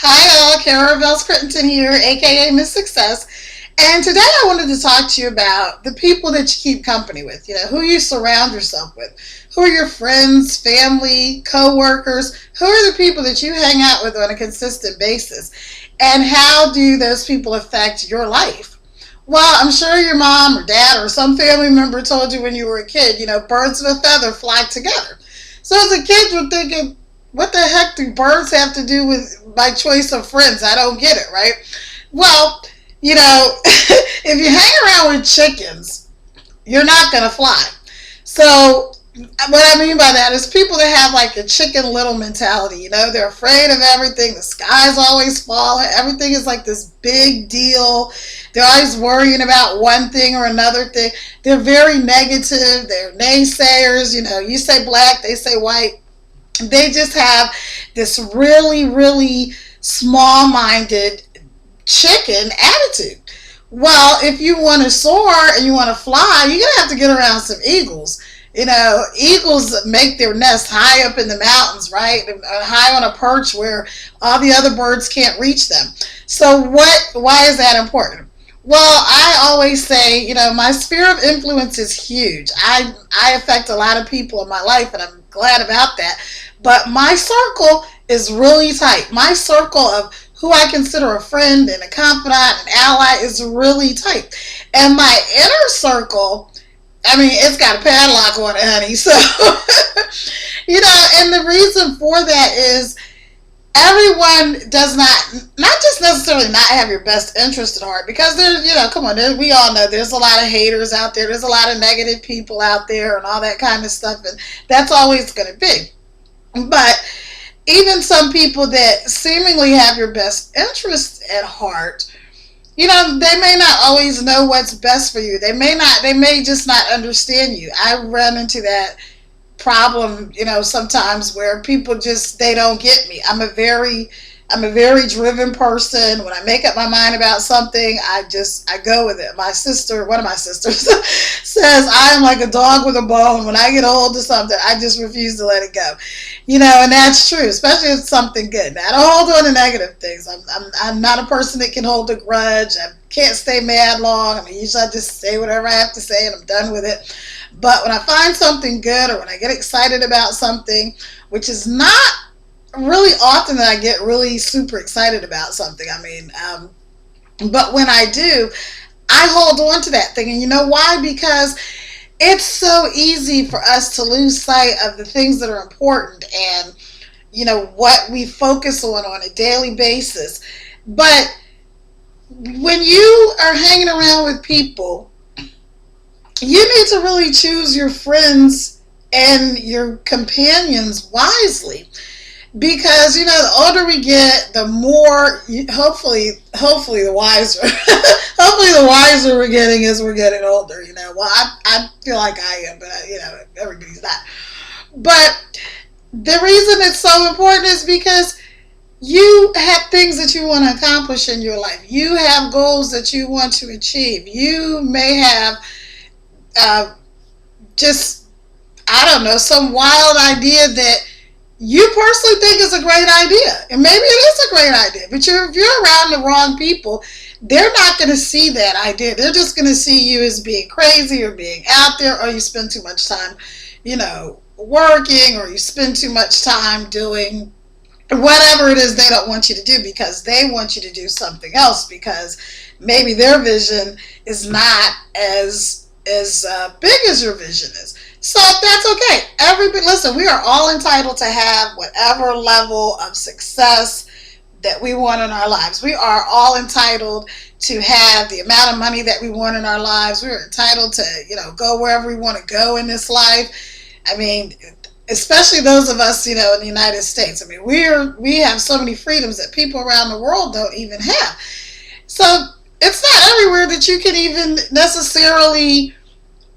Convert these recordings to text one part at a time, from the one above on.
Hi all, Kara Bells Crittenton here, aka Miss Success. And today I wanted to talk to you about the people that you keep company with, who you surround yourself with. Who are your friends, family, co-workers? Who are the people that you hang out with on a consistent basis? And how do those people affect your life? Well, I'm sure your mom or dad or some family member told you when you were a kid, birds of a feather flock together. So as a kid, you're thinking, what the heck do birds have to do with my choice of friends? I don't get it, right? Well, if you hang around with chickens, you're not going to fly. So, what I mean by that is people that have like a chicken little mentality. They're afraid of everything. The sky's always falling. Everything is like this big deal. They're always worrying about one thing or another thing. They're very negative. They're naysayers. You say black, they say white. They just have this really, really small minded chicken attitude. Well, if you want to soar and you want to fly, you're going to have to get around some eagles. Eagles make their nest high up in the mountains, right? High on a perch where all the other birds can't reach them. So why is that important? Well, I always say, my sphere of influence is huge. I affect a lot of people in my life, and I'm glad about that. But my circle is really tight. My circle of who I consider a friend and a confidant and ally is really tight. And my inner circle, it's got a padlock on it, honey. So, and the reason for that is everyone does not just necessarily not have your best interest at heart, because there's, we all know there's a lot of haters out there. There's a lot of negative people out there and all that kind of stuff. And that's always going to be. But even some people that seemingly have your best interest at heart, they may not always know what's best for you. They may just not understand you. I run into that problem, sometimes where people they don't get me. I'm a very driven person. When I make up my mind about something, I go with it. One of my sisters says I am like a dog with a bone. When I get a hold of something, I just refuse to let it go. And that's true, especially if it's something good. Now, I don't hold on to negative things. I'm not a person that can hold a grudge. I can't stay mad long. Usually I just say whatever I have to say and I'm done with it. But when I find something good, or when I get excited about something, which is not really often that I get really super excited about something. But when I do, I hold on to that thing. And you know why? Because it's so easy for us to lose sight of the things that are important and, what we focus on a daily basis. But when you are hanging around with people, you need to really choose your friends and your companions wisely. Because, the older we get, the more, hopefully the wiser, hopefully the wiser we're getting as we're getting older, Well, I feel like I am, but, everybody's not. But the reason it's so important is because you have things that you want to accomplish in your life. You have goals that you want to achieve. You may have some wild idea that you personally think is a great idea. And maybe it is a great idea. But if you're around the wrong people, they're not going to see that idea. They're just going to see you as being crazy or being out there, or you spend too much time, working, or you spend too much time doing whatever it is they don't want you to do, because they want you to do something else, because maybe their vision is not as big as your vision is. So that's okay. Listen, we are all entitled to have whatever level of success that we want in our lives. We are all entitled to have the amount of money that we want in our lives. We're entitled to, go wherever we want to go in this life. Especially those of us, in the United States. We have so many freedoms that people around the world don't even have. So it's not everywhere that you can even necessarily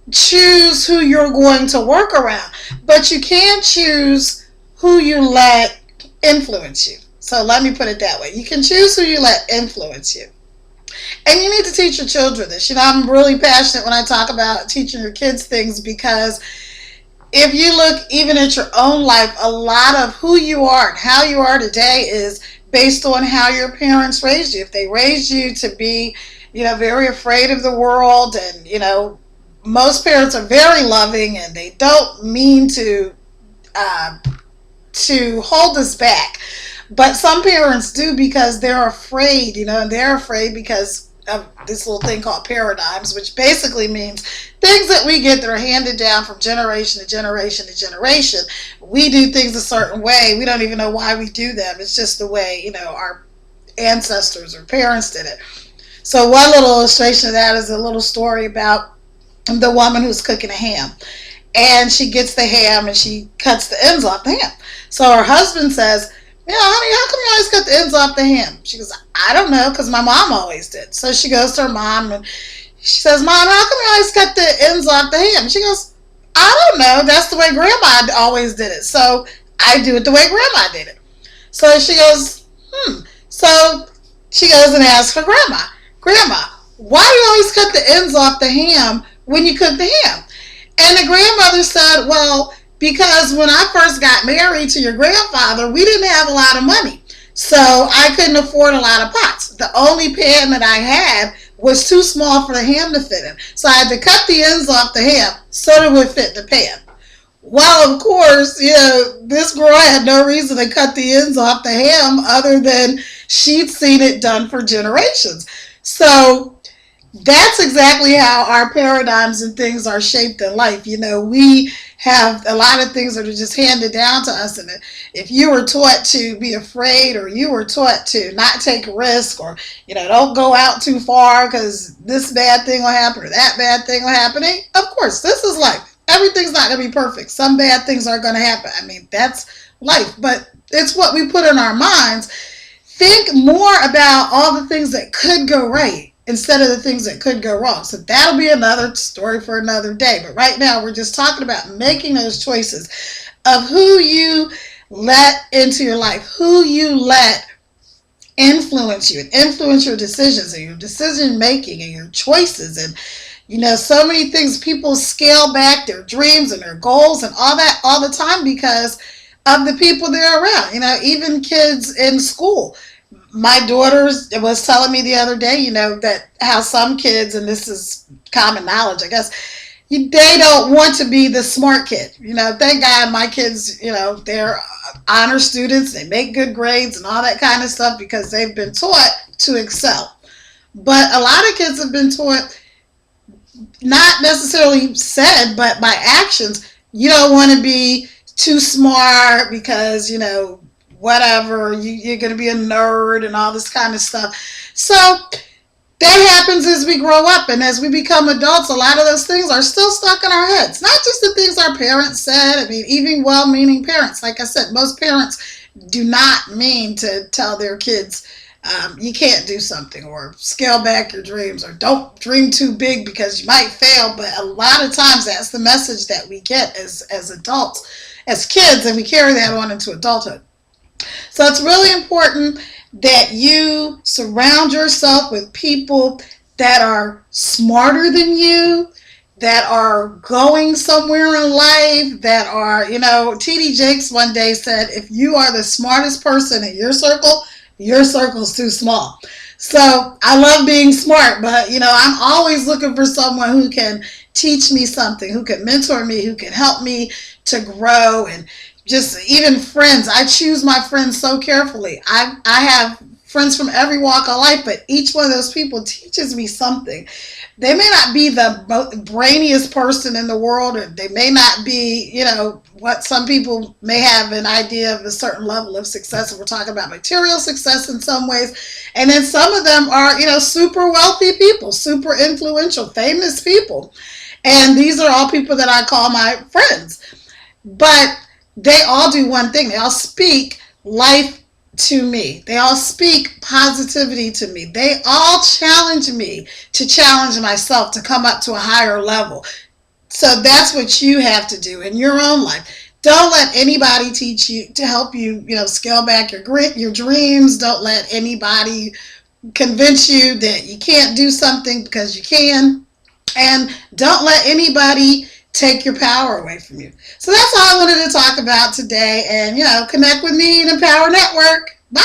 choose who you're going to work around, but you can choose who you let influence you. So let me put it that way. You can choose who you let influence you. And you need to teach your children this. I'm really passionate when I talk about teaching your kids things, because if you look even at your own life, a lot of who you are and how you are today is based on how your parents raised you. If they raised you to be, very afraid of the world, and, most parents are very loving and they don't mean to hold us back. But some parents do, because they're afraid, and they're afraid because of this little thing called paradigms, which basically means things that we get that are handed down from generation to generation to generation. We do things a certain way. We don't even know why we do them. It's just the way, our ancestors or parents did it. So one little illustration of that is a little story about the woman who's cooking a ham. And she gets the ham and she cuts the ends off the ham. So her husband says, honey, how come you always cut the ends off the ham? She goes, I don't know, because my mom always did. So she goes to her mom and she says, Mom, how come you always cut the ends off the ham? And she goes, I don't know. That's the way Grandma always did it. So I do it the way Grandma did it. So she goes, So she goes and asks her Grandma, why do you always cut the ends off the ham when you cook the ham? And the grandmother said, well, because when I first got married to your grandfather, we didn't have a lot of money. So I couldn't afford a lot of pots. The only pan that I had was too small for the ham to fit in. So I had to cut the ends off the ham so that it would fit the pan. Well, of course, this girl had no reason to cut the ends off the ham other than she'd seen it done for generations. So that's exactly how our paradigms and things are shaped in life. We have a lot of things that are just handed down to us. And if you were taught to be afraid, or you were taught to not take a risk, or, don't go out too far because this bad thing will happen or that bad thing will happen. Of course, this is life. Everything's not going to be perfect. Some bad things are going to happen. I mean, that's life. But it's what we put in our minds. Think more about all the things that could go right instead of the things that could go wrong. So that'll be another story for another day. But right now, we're just talking about making those choices of who you let into your life, who you let influence you and influence your decisions and your decision making and your choices. And, so many things, people scale back their dreams and their goals and all that all the time because of the people they're around. Even kids in school. My daughter was telling me the other day, that how some kids, and this is common knowledge, I guess, they don't want to be the smart kid. Thank God my kids, they're honor students. They make good grades and all that kind of stuff because they've been taught to excel. But a lot of kids have been taught, not necessarily said, but by actions, you don't want to be too smart because, whatever, you're going to be a nerd and all this kind of stuff. So that happens as we grow up and as we become adults. A lot of those things are still stuck in our heads. Not just the things our parents said. I mean, even well-meaning parents. Like I said, most parents do not mean to tell their kids, you can't do something, or scale back your dreams, or don't dream too big because you might fail. But a lot of times that's the message that we get as adults, as kids, and we carry that on into adulthood. So it's really important that you surround yourself with people that are smarter than you, that are going somewhere in life, that are, T.D. Jakes one day said, if you are the smartest person in your circle's too small. So I love being smart, but, I'm always looking for someone who can teach me something, who can mentor me, who can help me to grow. And just even friends, I choose my friends so carefully. I have friends from every walk of life, but each one of those people teaches me something. They may not be the brainiest person in the world, or they may not be, what some people may have an idea of a certain level of success. And we're talking about material success in some ways. And then some of them are, super wealthy people, super influential, famous people. And these are all people that I call my friends. But they all do one thing. They all speak life to me. They all speak positivity to me. They all challenge me to challenge myself to come up to a higher level. So that's what you have to do in your own life. Don't let anybody teach you to help you, scale back your dreams. Don't let anybody convince you that you can't do something because you can. And don't let anybody take your power away from you. So that's all I wanted to talk about today. And, connect with me in Empower Network. Bye!